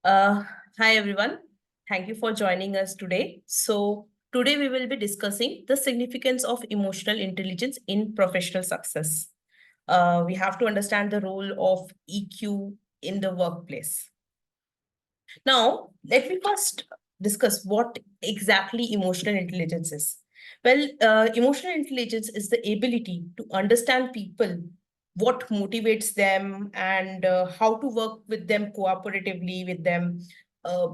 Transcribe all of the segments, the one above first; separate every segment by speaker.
Speaker 1: Uh, Hi everyone. Thank you for joining us today. So today we will be discussing the significance of emotional intelligence in professional success. We have to understand the role of EQ in the workplace. Now, let me first discuss what exactly emotional intelligence is. Well, emotional intelligence is the ability to understand people, what motivates them, and how to work with them cooperatively with them.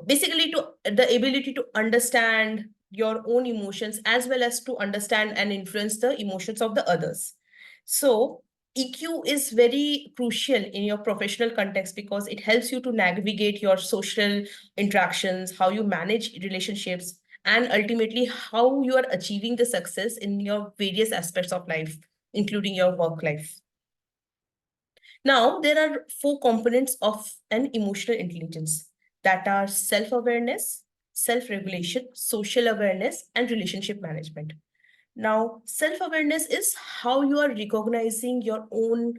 Speaker 1: Basically, to the ability to understand your own emotions as well as to understand and influence the emotions of the others. So, EQ is very crucial in your professional context because it helps you to navigate your social interactions, how you manage relationships, and ultimately how you are achieving the success in your various aspects of life, including your work life. Now, there are four components of an emotional intelligence that are self awareness, self regulation, social awareness, and relationship management. Now, self awareness is how you are recognizing your own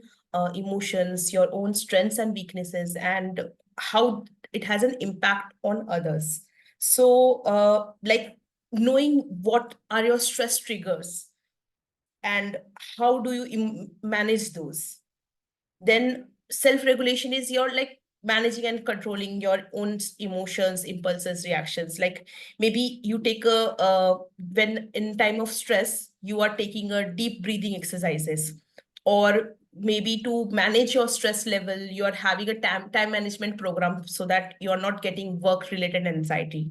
Speaker 1: emotions, your own strengths and weaknesses, and how it has an impact on others. So, like knowing what are your stress triggers and how do you manage those. Then self regulation is your like managing and controlling your own emotions, impulses, reactions. Like maybe you take a when in time of stress you are taking a deep breathing exercises, or maybe to manage your stress level you are having a time management program so that you are not getting work related anxiety.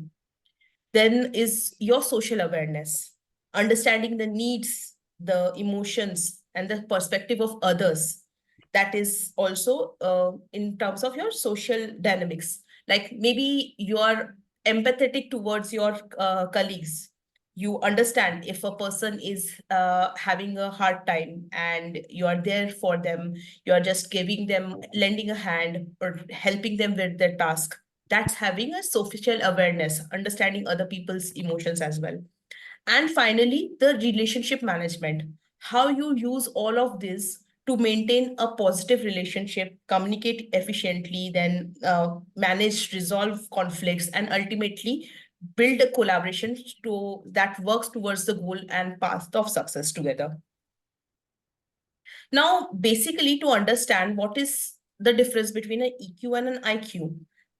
Speaker 1: Then is your social awareness, understanding the needs, the emotions, and the perspective of others. That is also in terms of your social dynamics. Like maybe you are empathetic towards your colleagues. You understand if a person is having a hard time and you are there for them, you are just giving them, lending a hand or helping them with their task. That's having a social awareness, understanding other people's emotions as well. And finally, the relationship management, how you use all of this to maintain a positive relationship, communicate efficiently, then manage, resolve conflicts, and ultimately build a collaboration to that works towards the goal and path of success together. Now, basically, to understand what is the difference between an EQ and an IQ.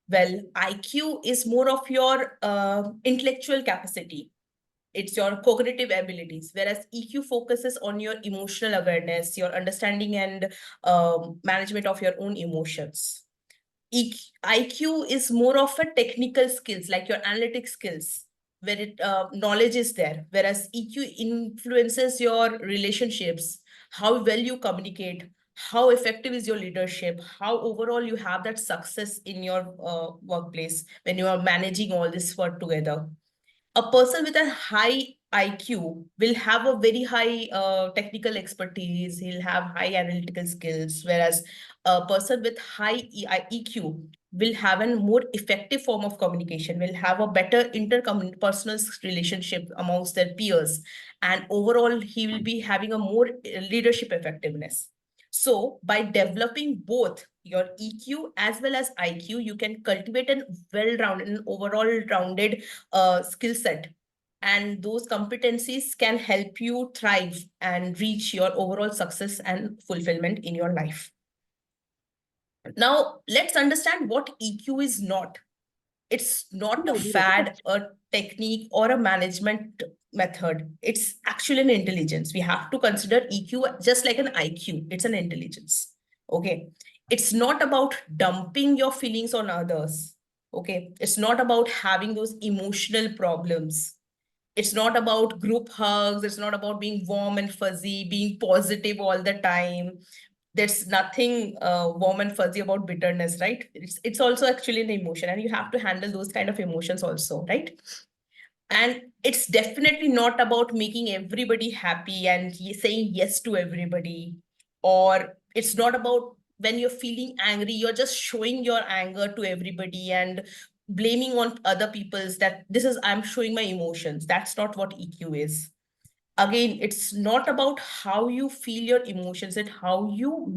Speaker 1: Well, IQ is more of your intellectual capacity. It's your cognitive abilities, whereas EQ focuses on your emotional awareness, your understanding and management of your own emotions. IQ is more of a technical skills, like your analytic skills, where it knowledge is there. Whereas EQ influences your relationships, how well you communicate, how effective is your leadership, how overall you have that success in your workplace when you are managing all this work together. A person with a high IQ will have a very high technical expertise. He'll have high analytical skills, whereas a person with high EQ will have a more effective form of communication, will have a better interpersonal relationship amongst their peers, and overall he will be having a more leadership effectiveness. So by developing both your EQ as well as IQ, you can cultivate a well-rounded and overall rounded skill set. And those competencies can help you thrive and reach your overall success and fulfillment in your life. Now, let's understand what EQ is not. It's not a fad, a technique, or a management method. It's actually an intelligence. We have to consider EQ just like an IQ. It's an intelligence. Okay. It's not about dumping your feelings on others. Okay. It's not about having those emotional problems. It's not about group hugs. It's not about being warm and fuzzy, being positive all the time. There's nothing warm and fuzzy about bitterness, right? It's also actually an emotion, and you have to handle those kind of emotions also, right? And it's definitely not about making everybody happy and saying yes to everybody. Or it's not about when you're feeling angry, you're just showing your anger to everybody and blaming on other people's that this is I'm showing my emotions. That's not what EQ is. Again, it's not about how you feel your emotions, it's how you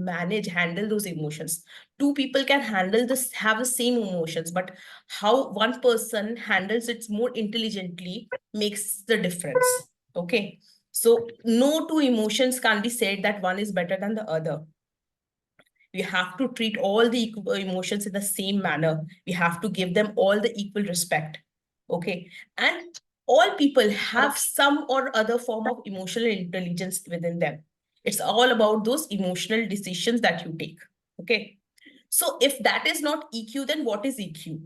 Speaker 1: handle those emotions. Two people can handle this, have the same emotions, but how one person handles it more intelligently makes the difference. Okay. So no two emotions can be said that one is better than the other. We have to treat all the emotions in the same manner. We have to give them all the equal respect. Okay. And all people have some or other form of emotional intelligence within them. It's all about those emotional decisions that you take. Okay. So if that is not EQ, then what is EQ?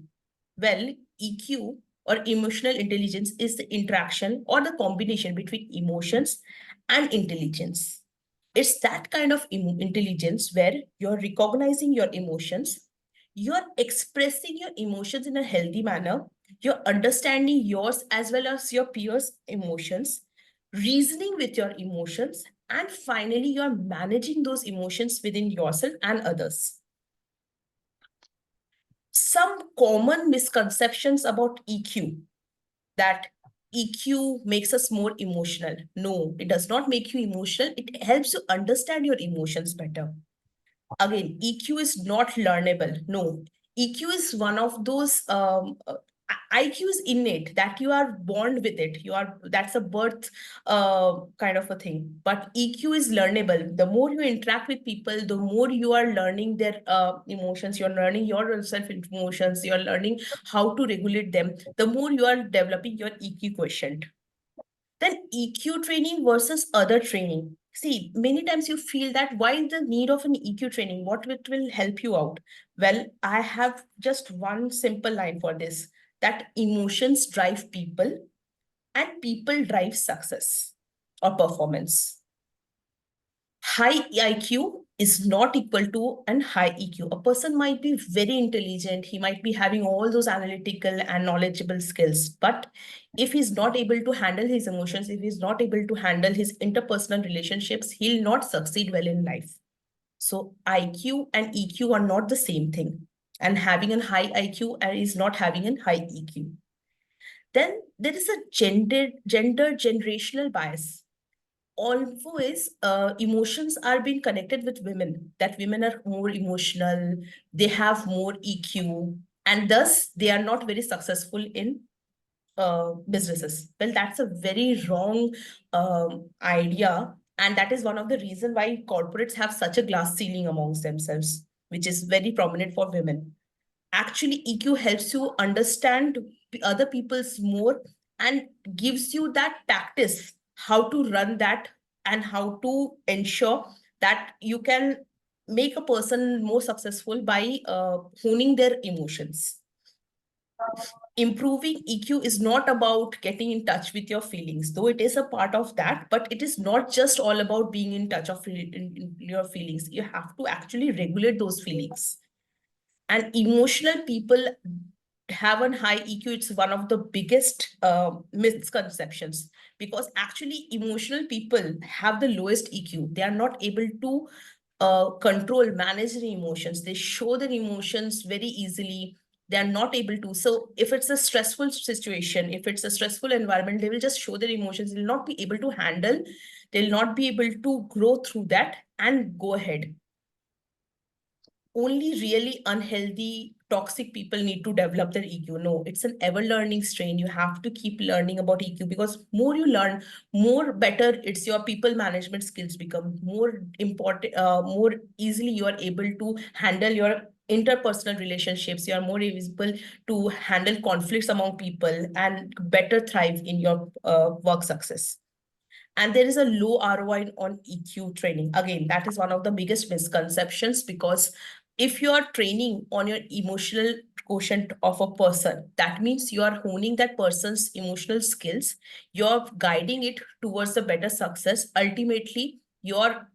Speaker 1: Well, EQ or emotional intelligence is the interaction or the combination between emotions and intelligence. It's that kind of intelligence where you're recognizing your emotions, you're expressing your emotions in a healthy manner, you're understanding yours as well as your peers' emotions, reasoning with your emotions, and finally, you're managing those emotions within yourself and others. Some common misconceptions about EQ, that EQ makes us more emotional. No, it does not make you emotional. It helps you understand your emotions better. Again, EQ is not learnable. No, EQ is one of those IQ is innate, that you are born with it. That's a birth kind of a thing. But EQ is learnable. The more you interact with people, the more you are learning their emotions. You're learning your self emotions. You're learning how to regulate them. The more you are developing your EQ quotient. Then EQ training versus other training. See, many times you feel that why the need of an EQ training? What it will help you out? Well, I have just one simple line for this, that emotions drive people and people drive success or performance. High IQ is not equal to an high EQ. A person might be very intelligent, he might be having all those analytical and knowledgeable skills, but if he's not able to handle his emotions, if he's not able to handle his interpersonal relationships, he'll not succeed well in life. So IQ and EQ are not the same thing. And having a high IQ is not having a high EQ. Then there is a gender generational bias. Always emotions are being connected with women, that women are more emotional, they have more EQ, and thus they are not very successful in businesses. Well, that's a very wrong idea, and that is one of the reason why corporates have such a glass ceiling amongst themselves, which is very prominent for women. Actually, EQ helps you understand other people's more and gives you that practice how to run that and how to ensure that you can make a person more successful by honing their emotions. Improving EQ is not about getting in touch with your feelings, though it is a part of that, but it is not just all about being in touch of in your feelings. You have to actually regulate those feelings. And emotional people have a high EQ. It's one of the biggest misconceptions, because actually emotional people have the lowest EQ. They are not able to manage their emotions. They show their emotions very easily. They are not able to. So if it's a stressful situation, if it's a stressful environment, they will just show their emotions. They'll not be able to handle. They'll not be able to grow through that and go ahead. Only really unhealthy, toxic people need to develop their EQ. No, it's an ever learning strain. You have to keep learning about EQ, because more you learn, more better it's your people management skills become more important, more easily you are able to handle your interpersonal relationships. You are more able to handle conflicts among people and better thrive in your work success. And there is a low ROI on EQ training. Again, that is one of the biggest misconceptions, because if you are training on your emotional quotient of a person, that means you are honing that person's emotional skills, you're guiding it towards a better success. Ultimately, your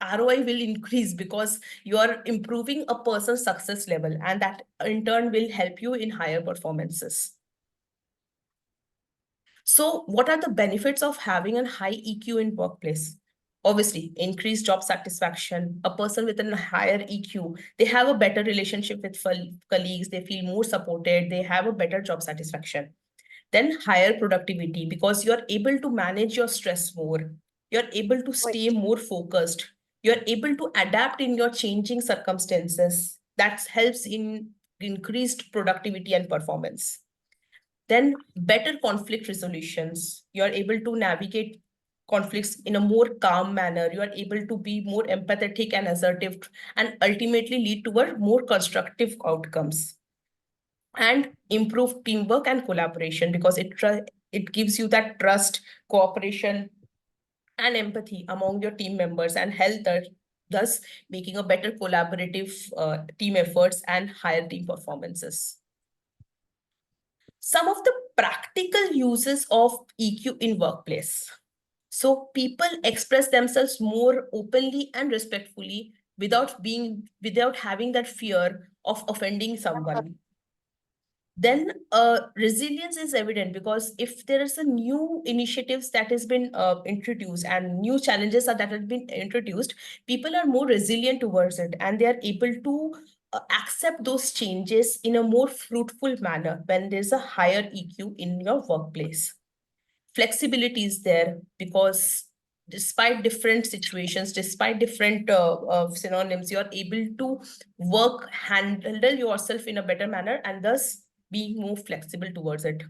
Speaker 1: ROI will increase because you are improving a person's success level, and that in turn will help you in higher performances. So what are the benefits of having a high EQ in workplace? Obviously, increased job satisfaction. A person with a higher EQ, they have a better relationship with colleagues, they feel more supported, they have a better job satisfaction. Then higher productivity, because you're able to manage your stress more. You're able to stay more focused. You're able to adapt in your changing circumstances. That helps in increased productivity and performance. Then better conflict resolutions. You're able to navigate conflicts in a more calm manner. You are able to be more empathetic and assertive, and ultimately lead toward more constructive outcomes. And improve teamwork and collaboration, because it gives you that trust, cooperation, and empathy among your team members, and thus making a better collaborative team efforts and higher team performances. Some of the practical uses of EQ in workplace. So people express themselves more openly and respectfully without having that fear of offending someone. Then resilience is evident, because if there is a new initiatives that has been introduced and new challenges that have been introduced, people are more resilient towards it, and they are able to accept those changes in a more fruitful manner when there's a higher EQ in your workplace. Flexibility is there, because despite different situations, despite different synonyms, you are able to handle yourself in a better manner, and thus being more flexible towards it.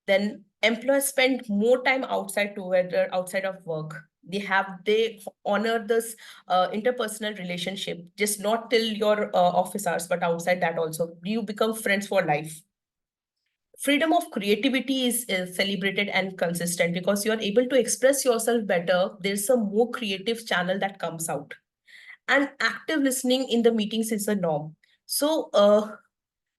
Speaker 1: Then employees spend more time outside of work. They honor this interpersonal relationship, just not till your office hours, but outside that also. You become friends for life. Freedom of creativity is celebrated and consistent, because you are able to express yourself better. There's a more creative channel that comes out. And active listening in the meetings is a norm. So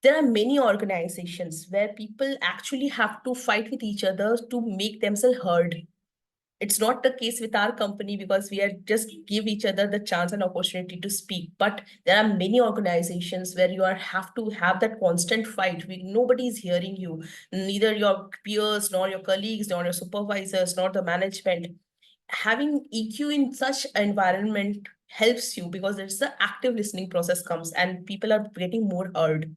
Speaker 1: there are many organizations where people actually have to fight with each other to make themselves heard. It's not the case with our company, because we are just give each other the chance and opportunity to speak. But there are many organizations where you have to have that constant fight. Nobody is hearing you, neither your peers, nor your colleagues, nor your supervisors, nor the management. Having EQ in such environment helps you, because there's the active listening process comes, and people are getting more heard.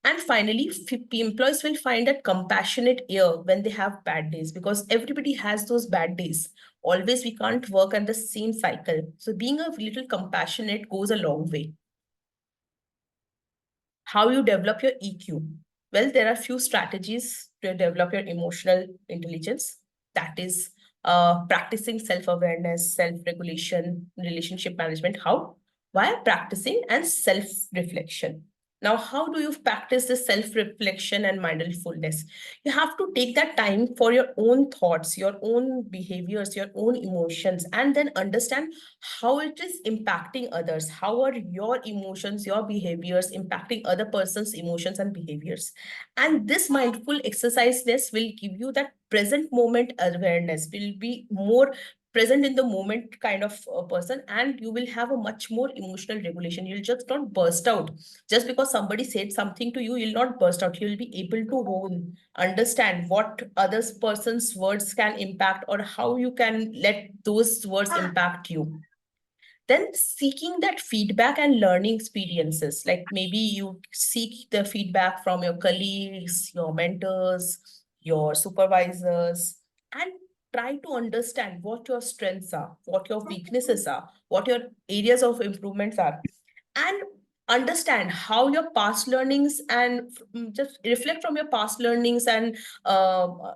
Speaker 1: And finally, employees will find that compassionate ear when they have bad days, because everybody has those bad days. Always, we can't work at the same cycle. So being a little compassionate goes a long way. How you develop your EQ? Well, there are few strategies to develop your emotional intelligence. That is practicing self-awareness, self-regulation, relationship management. How? Via practicing and self-reflection. Now, how do you practice this self-reflection and mindfulness? You have to take that time for your own thoughts, your own behaviors, your own emotions, and then understand how it is impacting others. How are your emotions, your behaviors impacting other person's emotions and behaviors? And this mindful exerciseness will give you that present moment awareness, will be more present in the moment kind of person, and you will have a much more emotional regulation. You'll just not burst out. Just because somebody said something to you, you'll not burst out. You'll be able to understand what other person's words can impact, or how you can let those words impact you. Then seeking that feedback and learning experiences, like maybe you seek the feedback from your colleagues, your mentors, your supervisors, and try to understand what your strengths are, what your weaknesses are, what your areas of improvements are, and understand how your past learnings, and just reflect from your past learnings and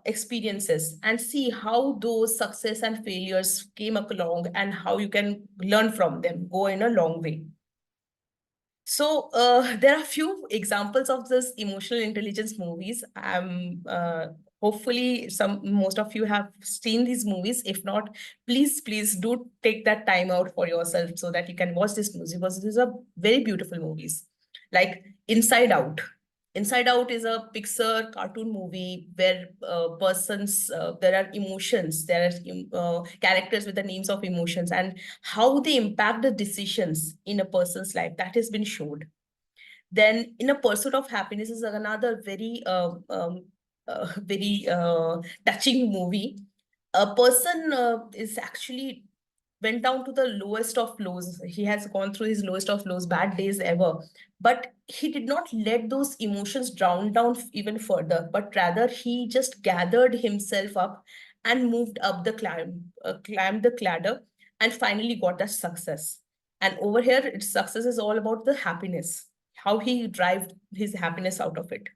Speaker 1: experiences, and see how those success and failures came along, and how you can learn from them, go in a long way. So there are few examples of this emotional intelligence movies. Hopefully most of you have seen these movies. If not, please do take that time out for yourself, so that you can watch this movie, because these are very beautiful movies. Like Inside Out. Inside Out is a Pixar cartoon movie where there are emotions, there are characters with the names of emotions, and how they impact the decisions in a person's life, that has been showed. Then In a Pursuit of Happiness is another very touching movie. A person is actually went down to the lowest of lows. He has gone through his lowest of lows, bad days ever. But he did not let those emotions drown down even further, but rather he just gathered himself up and moved up the climbed the ladder, and finally got that success. And over here, its success is all about the happiness, how he derived his happiness out of it.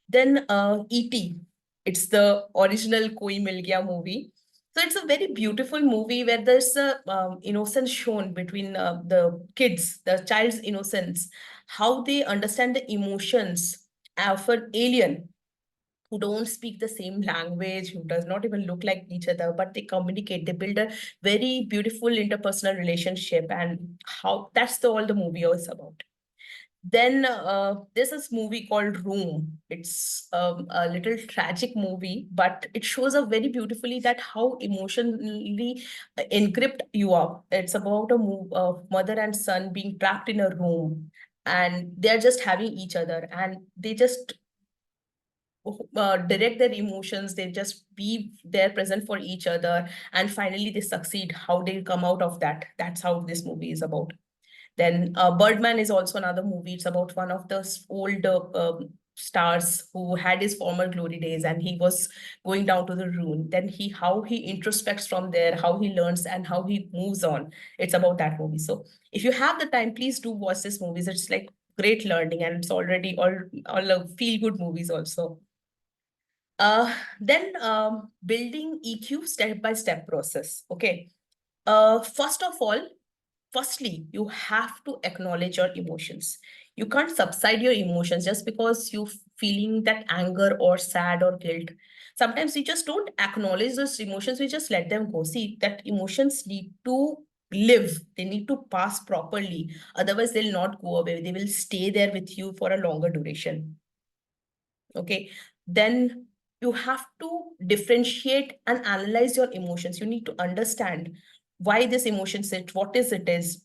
Speaker 1: Then E.T. It's the original Koi Mil Gaya movie. So it's a very beautiful movie where there's a innocence shown between the kids, the child's innocence, how they understand the emotions of an alien who don't speak the same language, who does not even look like each other, but they communicate. They build a very beautiful interpersonal relationship, and how that's all the movie is about. Then there's this movie called Room. It's a little tragic movie, but it shows up very beautifully that how emotionally encrypt you are. It's about a mother and son being trapped in a room, and they're just having each other, and they just direct their emotions. They just be there present for each other, and finally they succeed. How they come out of that. That's how this movie is about. Then Birdman is also another movie. It's about one of the old stars who had his former glory days, and he was going down to the ruin. Then how he introspects from there, how he learns, and how he moves on. It's about that movie. So if you have the time, please do watch this movies. It's like great learning, and it's already all feel good movies also. Then building EQ step by step process. Okay. First of all, firstly, you have to acknowledge your emotions. You can't subside your emotions just because you feeling that anger or sad or guilt. Sometimes we just don't acknowledge those emotions. We just let them go. See, that emotions need to live. They need to pass properly. Otherwise, they'll not go away. They will stay there with you for a longer duration. Okay. Then you have to differentiate and analyze your emotions. You need to understand why this emotion sit, what is it is.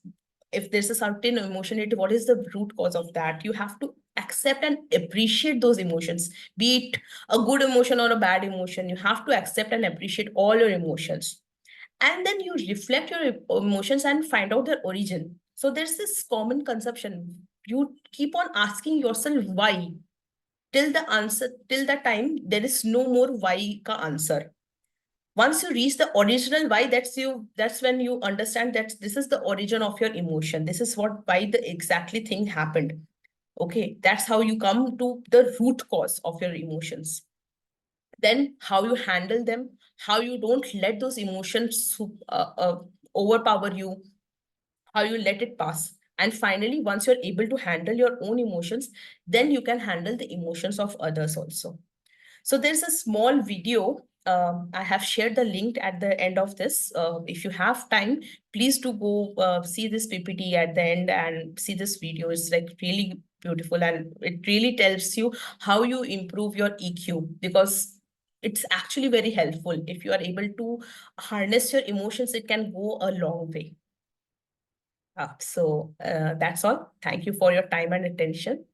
Speaker 1: If there's a certain emotion, what is the root cause of that? You have to accept and appreciate those emotions, be it a good emotion or a bad emotion. You have to accept and appreciate all your emotions. And then you reflect your emotions and find out their origin. So there's this common conception. You keep on asking yourself why, till the time there is no more why ka answer. Once you reach the original why, that's when you understand that this is the origin of your emotion. This is why the exactly thing happened. Okay, that's how you come to the root cause of your emotions. Then how you handle them, how you don't let those emotions overpower you, how you let it pass. And finally, once you're able to handle your own emotions, then you can handle the emotions of others also. So there's a small video. I have shared the link at the end of this. If you have time, please do go see this PPT at the end and see this video. It's like really beautiful, and it really tells you how you improve your EQ, because it's actually very helpful. If you are able to harness your emotions, it can go a long way. So that's all. Thank you for your time and attention.